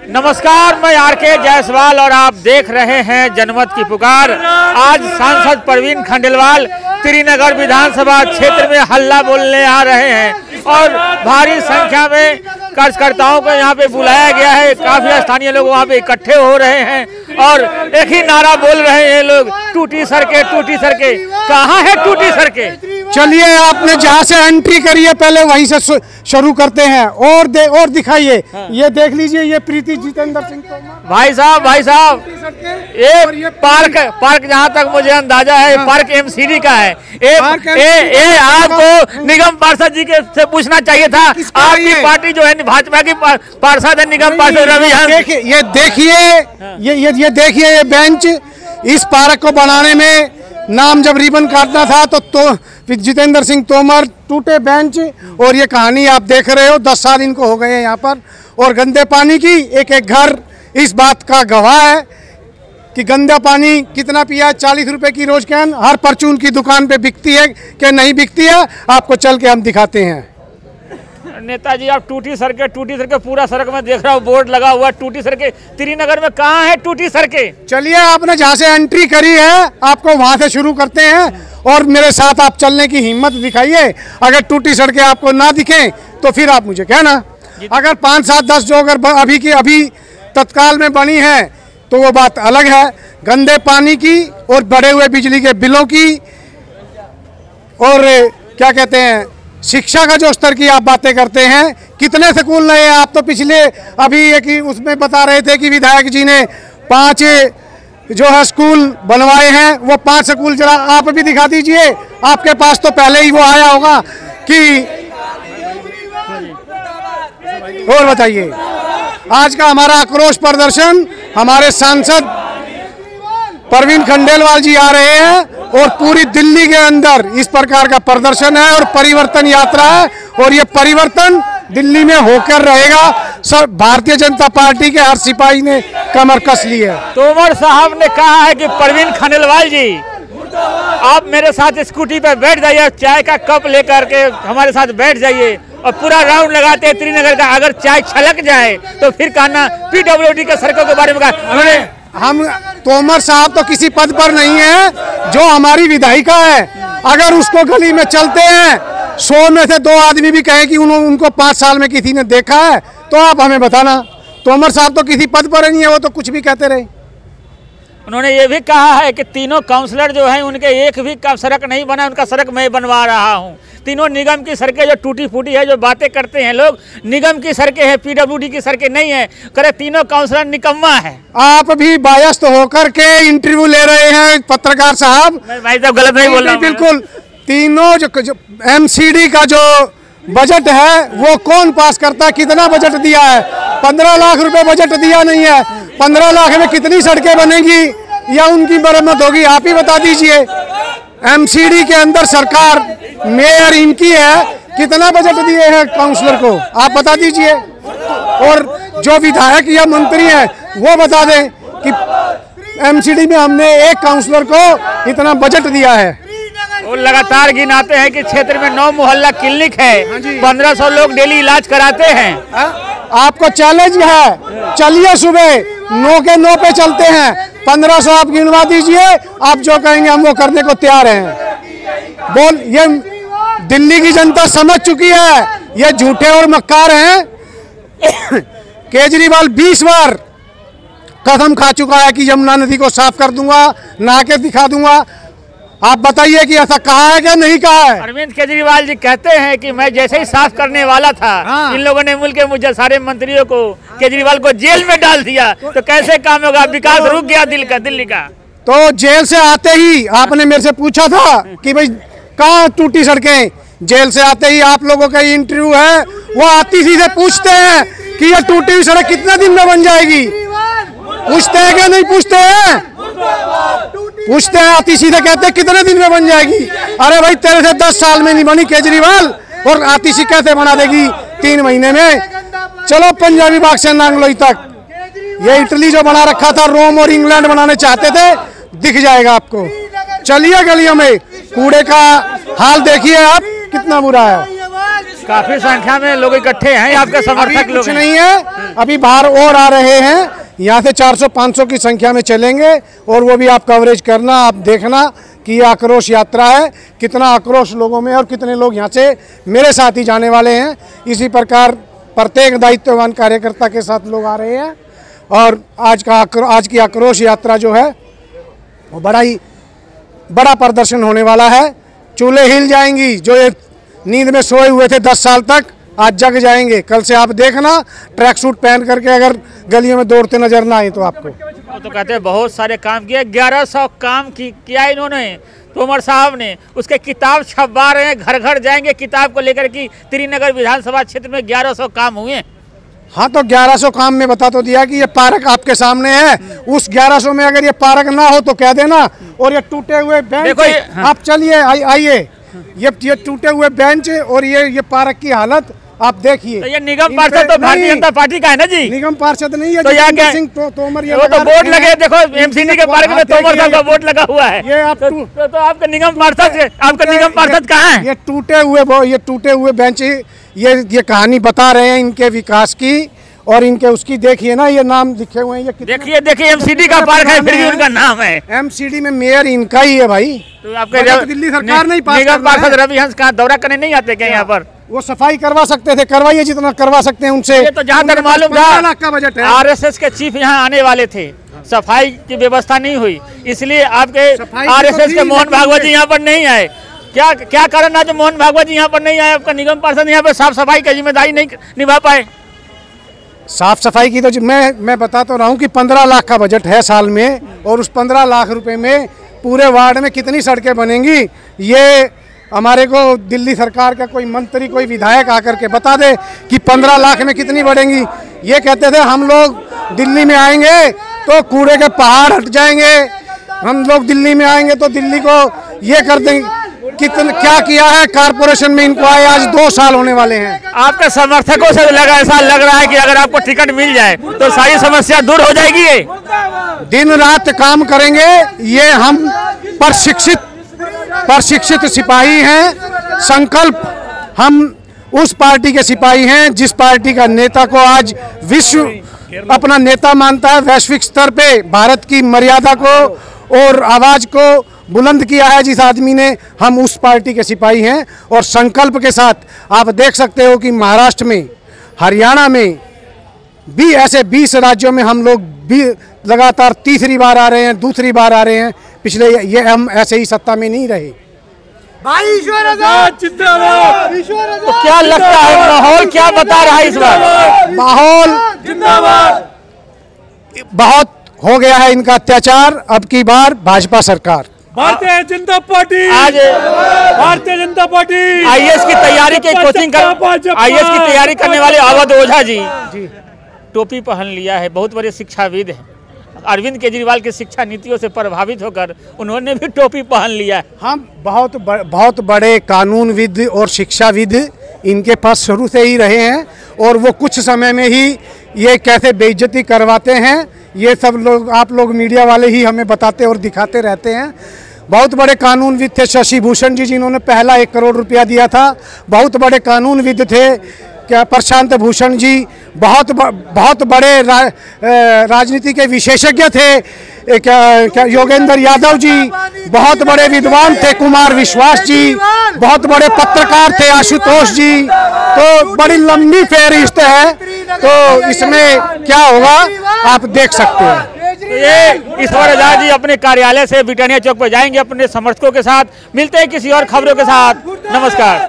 नमस्कार, मैं आर.के. जायसवाल और आप देख रहे हैं जनमत की पुकार। आज सांसद प्रवीण खंडेलवाल त्रिनगर विधानसभा क्षेत्र में हल्ला बोलने आ रहे हैं और भारी संख्या में कार्यकर्ताओं को यहां पे बुलाया गया है। काफी स्थानीय लोग वहां पे इकट्ठे हो रहे हैं और एक ही नारा बोल रहे हैं लोग, टूटी सड़कें, टूटी सड़कें। कहाँ है टूटी सड़कें? चलिए, आपने जहाँ से एंट्री करी है पहले वहीं से शुरू करते हैं और दिखाइए। हाँ। ये देख लीजिए, ये प्रीति जितेंद्र सिंह तोमर भाई साहब ये पार्क जहाँ तक मुझे अंदाजा है। हाँ। पार्क एमसीडी का है। ये आपको निगम पार्षद जी के से पूछना चाहिए था। आपकी पार्टी जो है भाजपा की पार्षद है निगम पार्षद रवि। ये देखिए ये बेंच, इस पार्क को बनाने में नाम जब रिबन काटना था तो जितेंद्र सिंह तोमर, टूटे बेंच और ये कहानी आप देख रहे हो। 10 साल इनको हो गए हैं यहाँ पर। और गंदे पानी की एक घर इस बात का गवाह है कि गंदा पानी कितना पिया। 40 रुपए की रोज कैन हर परचून की दुकान पे बिकती है कि नहीं बिकती है, आपको चल के हम दिखाते हैं। नेताजी, आप टूटी सड़कें पूरा सड़क में देख रहा हूँ, बोर्ड लगा हुआ टूटी सड़कें। त्रिनगर में कहाँ है टूटी सड़कें? चलिए, आपने जहाँ से एंट्री करी है आपको वहाँ से शुरू करते हैं और मेरे साथ आप चलने की हिम्मत दिखाइए। अगर टूटी सड़कें आपको ना दिखें तो फिर आप मुझे कहना। अगर 5, 7, 10 जो अगर अभी तत्काल में बनी है तो वो बात अलग है। गंदे पानी की और बढ़े हुए बिजली के बिलों की और क्या कहते हैं, शिक्षा का जो स्तर की आप बातें करते हैं। कितने स्कूल नए हैं? आप तो पिछले अभी एक उसमें बता रहे थे कि विधायक जी ने 5 जो है स्कूल बनवाए हैं। वो 5 स्कूल जरा आप भी दिखा दीजिए। आपके पास तो पहले ही वो आया होगा कि और बताइए। आज का हमारा आक्रोश प्रदर्शन, हमारे सांसद प्रवीण खंडेलवाल जी आ रहे हैं और पूरी दिल्ली के अंदर इस प्रकार का प्रदर्शन है और परिवर्तन यात्रा है और ये परिवर्तन दिल्ली में होकर रहेगा। सब भारतीय जनता पार्टी के हर सिपाही ने कमर कस ली है। तोमर साहब ने कहा है कि प्रवीण खंडेलवाल जी, आप मेरे साथ स्कूटी पे बैठ जाइए, चाय का कप लेकर के हमारे साथ बैठ जाइए और पूरा राउंड लगाते हैं त्रिनगर का। अगर चाय छलक जाए तो फिर कहना पीडब्ल्यूडी के सड़कों के बारे में कहा। हम तोमर साहब तो किसी पद पर नहीं है। जो हमारी विधायिका है, अगर उसको गली में चलते हैं 100 में से 2 आदमी भी कहें कि उनको 5 साल में किसी ने देखा है तो आप हमें बताना। तोमर साहब तो किसी पद पर नहीं है, वो तो कुछ भी कहते रहे। उन्होंने ये भी कहा है कि तीनों काउंसलर जो हैं उनके एक भी सड़क नहीं बना, उनका सड़क मैं बनवा रहा हूँ। तीनों निगम की सड़कें जो टूटी फूटी है, जो बातें करते हैं लोग, निगम की सड़कें हैं, पीडब्ल्यूडी की सड़कें नहीं है। करे तीनों काउंसलर निकम्मा है। आप भी बायस्ड होकर के इंटरव्यू ले रहे हैं पत्रकार साहब। भाई साहब गलत नहीं बोल रहा। बिल्कुल, तीनों जो एमसीडी का जो बजट है वो कौन पास करता है? कितना बजट दिया है? 15 लाख रुपए बजट दिया नहीं है। 15 लाख में कितनी सड़कें बनेगी या उनकी मरम्मत होगी? आप ही बता दीजिए। एमसीडी के अंदर सरकार मेयर इनकी है, कितना बजट दिए हैं काउंसलर को? आप बता दीजिए। और जो विधायक या मंत्री है वो बता दें कि एमसीडी में हमने एक काउंसलर को इतना बजट दिया है। वो लगातार गिनाते हैं कि क्षेत्र में 9 मोहल्ला क्लिनिक है, 1500 लोग डेली इलाज कराते हैं। आपको चैलेंज है, चलिए सुबह 9 के 9 पे चलते हैं। 1500 आप गिनवा दीजिए, आप जो कहेंगे हम वो करने को तैयार हैं। बोल, ये दिल्ली की जनता समझ चुकी है ये झूठे और मक्कार हैं। केजरीवाल 20 बार कदम खा चुका है कि यमुना नदी को साफ कर दूंगा, नहा के दिखा दूंगा। आप बताइए कि ऐसा कहा है क्या नहीं कहा है? अरविंद केजरीवाल जी कहते हैं कि मैं जैसे ही साफ करने वाला था, इन लोगों ने मुल्क के मुझे सारे मंत्रियों को, केजरीवाल को जेल में डाल दिया, तो कैसे काम होगा? विकास रुक गया दिल्ली का। तो जेल से आते ही आपने मेरे से पूछा था कि भाई कहाँ टूटी सड़कें? जेल से आते ही आप लोगों का इंटरव्यू है, वो आती सीधे पूछते हैं कि ये टूटी हुई सड़क कितने दिन में बन जाएगी? पूछते हैं क्या नहीं पूछते हैं? पूछते हैं, आती सीधे कहते हैं कितने दिन में बन जाएगी। अरे भाई, तेरे से 10 साल में नहीं बनी केजरीवाल, और आती सी कैसे बना देगी 3 महीने में? चलो पंजाबी बाग से नांगलोई तक। ये इटली जो बना रखा था, रोम और इंग्लैंड बनाने चाहते थे, दिख जाएगा आपको। चलिए गलियों में, कूड़े का हाल देखिए आप कितना बुरा है। काफी संख्या में लोग इकट्ठे हैं, आपके समर्थक लोग कुछ नहीं है, अभी बाहर और आ रहे हैं, यहाँ से 400-500 की संख्या में चलेंगे और वो भी आप कवरेज करना, आप देखना कि ये आक्रोश यात्रा है, कितना आक्रोश लोगों में और कितने लोग यहाँ से मेरे साथ ही जाने वाले हैं। इसी प्रकार प्रत्येक दायित्ववान कार्यकर्ता के साथ लोग आ रहे हैं और आज की आक्रोश यात्रा जो है वो बड़ा प्रदर्शन होने वाला है। चूल्हे हिल जाएंगी, जो ये नींद में सोए हुए थे 10 साल तक, आज जग जाएंगे। कल से आप देखना, ट्रैक सूट पहन करके अगर गलियों में दौड़ते नजर ना आए तो आपको। तो कहते हैं बहुत सारे काम किए, 1100 काम किया इन्होंने, तोमर साहब ने। उसके किताब छपवा रहे हैं, घर घर जाएंगे किताब को लेकर कि त्रिनगर विधानसभा क्षेत्र में 1100 काम हुए। हाँ, तो 1100 काम में बता तो दिया कि ये पार्क आपके सामने है। उस 1100 में अगर ये पार्क ना हो तो कह देना। और ये टूटे हुए बेंच, हाँ। आप चलिए आइए, ये टूटे हुए बेंच और ये पार्क की हालत आप देखिए। तो ये निगम पार्षद तो भारतीय जनता पार्टी का है ना जी? निगम पार्षद नहीं है, तो यहाँ क्या तोमर, वो तो बोर्ड लगे, देखो एमसीडी के पार्क में तोमर साहब का बोर्ड लगा हुआ है। ये आप तो आपका निगम पार्षद कहाँ है? ये टूटे हुए बेंच, ये कहानी बता रहे हैं इनके विकास की और इनके उसकी। देखिए ना, ये नाम लिखे हुए हैं, ये देखिए एमसीडी का पार्क है, फिर भी उनका नाम है। एमसीडी में मेयर इनका ही है भाई। तो आपके दिल्ली सरकार नहीं पास निगम पार्षद रवि हंस का दौरा करने नहीं आते क्या यहाँ पर? वो सफाई करवा सकते थे, करवाइए जितना करवा सकते हैं उनसे। ये तो जहाँ तक मालूम था 15 लाख का बजट है। आरएसएस के चीफ यहाँ आने वाले थे, सफाई की व्यवस्था नहीं हुई, इसलिए आपके आरएसएस के मोहन भागवत जी यहाँ पर नहीं आए। क्या कारण है जो मोहन भागवत जी यहाँ पर नहीं आए? आपका निगम पार्षद यहाँ पर साफ सफाई की जिम्मेदारी नहीं निभा पाए। साफ सफाई की तो मैं बता तो रहा हूँ कि 15 लाख का बजट है साल में, और उस 15 लाख रुपए में पूरे वार्ड में कितनी सड़कें बनेंगी, ये हमारे को दिल्ली सरकार का कोई मंत्री, कोई विधायक आकर के बता दे कि 15 लाख में कितनी बढ़ेंगी। ये कहते थे हम लोग दिल्ली में आएंगे तो कूड़े के पहाड़ हट जाएंगे, हम लोग दिल्ली में आएंगे तो दिल्ली को ये कर देंगे। क्या किया है कारपोरेशन में इनको आए आज 2 साल होने वाले हैं। आपके समर्थकों से ऐसा लग रहा है कि अगर आपको टिकट मिल जाए तो सारी समस्या दूर हो जाएगी। दिन रात काम करेंगे, ये हम प्रशिक्षित सिपाही हैं। संकल्प, हम उस पार्टी के सिपाही हैं जिस पार्टी का नेता को आज विश्व अपना नेता मानता है। वैश्विक स्तर पे भारत की मर्यादा को और आवाज को बुलंद किया है जिस आदमी ने, हम उस पार्टी के सिपाही हैं। और संकल्प के साथ आप देख सकते हो कि महाराष्ट्र में, हरियाणा में भी, ऐसे 20 राज्यों में हम लोग भी लगातार तीसरी बार आ रहे हैं, दूसरी बार आ रहे हैं। पिछले ये हम ऐसे ही सत्ता में नहीं रहे। तो क्या लगता है माहौल क्या बता रहा है इस बार? माहौल बहुत हो गया है इनका अत्याचार। अब की बार भाजपा सरकार, भारतीय जनता पार्टी, आज भारतीय जनता पार्टी आईएएस की तैयारी के कोचिंग आईएएस की तैयारी करने वाले अवध ओझा जी टोपी पहन लिया है, बहुत बड़े शिक्षाविद हैं। अरविंद केजरीवाल की शिक्षा नीतियों से प्रभावित होकर उन्होंने भी टोपी पहन लिया है। हम बहुत बड़े कानूनविद और शिक्षाविद इनके पास शुरू से ही रहे हैं, और वो कुछ समय में ही ये कैसे बेइज्जती करवाते हैं ये सब लोग, आप लोग मीडिया वाले ही हमें बताते और दिखाते रहते हैं। बहुत बड़े कानूनविद थे शशि भूषण जी, जिन्होंने पहला 1 करोड़ रुपया दिया था। बहुत बड़े कानूनविद थे क्या प्रशांत भूषण जी, बहुत बड़े राजनीति के विशेषज्ञ थे क्या योगेंद्र यादव जी, बहुत बड़े विद्वान थे कुमार विश्वास जी, बहुत बड़े पत्रकार थे आशुतोष जी। तो बड़ी लंबी फेहरिस्त है, तो इसमें क्या होगा आप देख सकते हैं। ये ईश्वर आजाद जी अपने कार्यालय से ब्रिटानिया चौक पर जाएंगे अपने समर्थकों के साथ। मिलते हैं किसी और खबरों के साथ। नमस्कार।